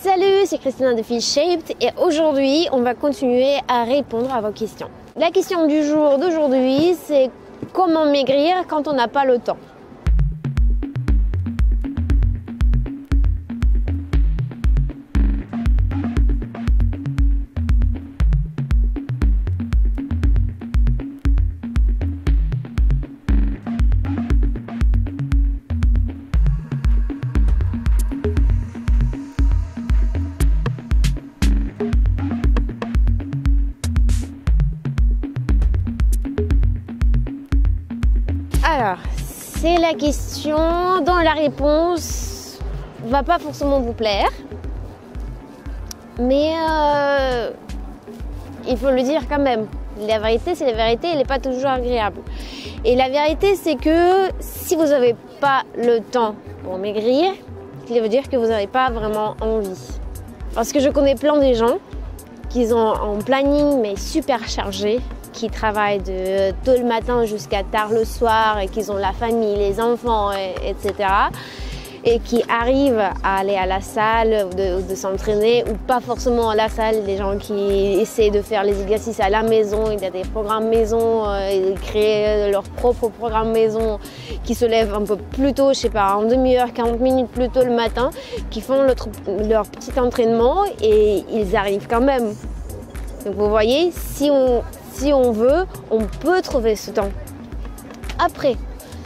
Salut, c'est Christina de FeelShaped et aujourd'hui on va continuer à répondre à vos questions. La question du jour d'aujourd'hui, c'est comment maigrir quand on n'a pas le temps. Alors, c'est la question dont la réponse va pas forcément vous plaire, mais il faut le dire quand même. La vérité, c'est la vérité, elle n'est pas toujours agréable. Et la vérité, c'est que si vous n'avez pas le temps pour maigrir, ça veut dire que vous n'avez pas vraiment envie. Parce que je connais plein de gens qui ont un planning mais super chargé, qui travaillent de tôt le matin jusqu'à tard le soir et qui ont la famille, les enfants, etc. Et qui arrivent à aller à la salle, de s'entraîner ou pas forcément à la salle, des gens qui essaient de faire les exercices à la maison, il y a des programmes maison, ils créent leur propre programme maison, qui se lèvent un peu plus tôt, je sais pas, en demi-heure, 40 minutes plus tôt le matin, qui font leur petit entraînement et ils arrivent quand même. Donc vous voyez, si on veut, on peut trouver ce temps. Après,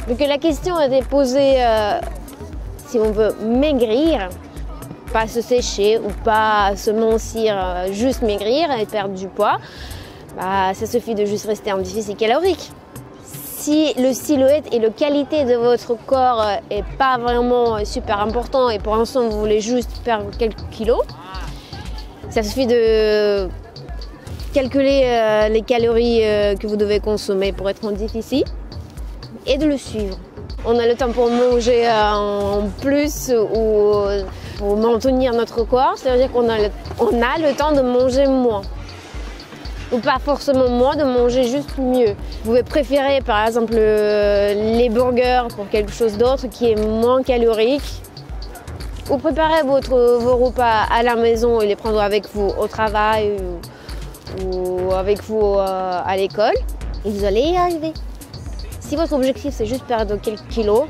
donc la question a été posée, si on veut maigrir, pas se sécher ou pas se mincir, juste maigrir et perdre du poids, bah, ça suffit de juste rester en déficit calorique. Si le silhouette et la qualité de votre corps est pas vraiment super important et pour l'instant vous voulez juste perdre quelques kilos, ça suffit de calculer les calories que vous devez consommer pour être en déficit et de le suivre. On a le temps pour manger en plus ou pour maintenir notre corps, c'est-à-dire qu'on a le temps de manger moins. Ou pas forcément moins, de manger juste mieux. Vous pouvez préférer par exemple les burgers pour quelque chose d'autre qui est moins calorique. Ou préparer vos repas à la maison et les prendre avec vous au travail ou avec vous à l'école, et vous allez y arriver. Si votre objectif c'est juste perdre quelques kilos,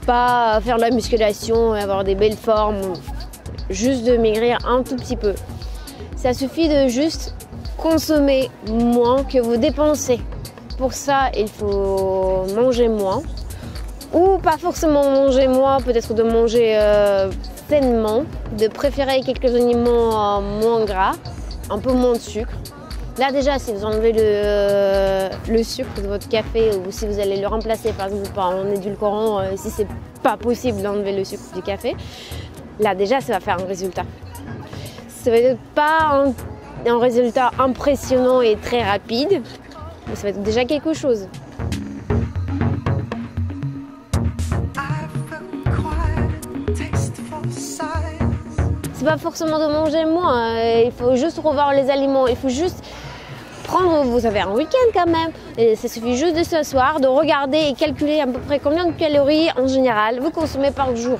pas faire de la musculation et avoir des belles formes, juste de maigrir un tout petit peu, ça suffit de juste consommer moins que vous dépensez. Pour ça, il faut manger moins, ou pas forcément manger moins, peut-être de manger sainement, de préférer quelques aliments moins gras, un peu moins de sucre. Là déjà, si vous enlevez le sucre de votre café ou si vous allez le remplacer par exemple par un édulcorant, si c'est pas possible d'enlever le sucre du café, là déjà ça va faire un résultat. Ça va être pas un résultat impressionnant et très rapide, mais ça va être déjà quelque chose. C'est pas forcément de manger moins, il faut juste revoir les aliments, il faut juste prendre, vous avez un week-end quand même, et ça suffit juste de s'asseoir, de regarder et calculer à peu près combien de calories en général vous consommez par jour.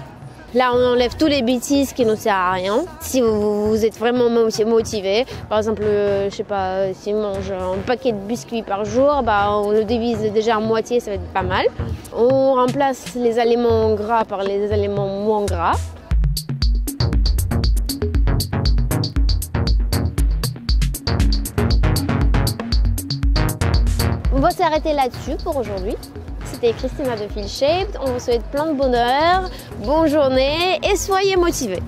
Là, on enlève tous les bêtises qui ne servent à rien. Si vous êtes vraiment motivé, par exemple, je sais pas, si on mange un paquet de biscuits par jour, bah, on le divise déjà à moitié, ça va être pas mal. On remplace les aliments gras par les aliments moins gras. On va s'arrêter là-dessus pour aujourd'hui. C'était Christina de FeelShaped. On vous souhaite plein de bonheur, bonne journée et soyez motivés.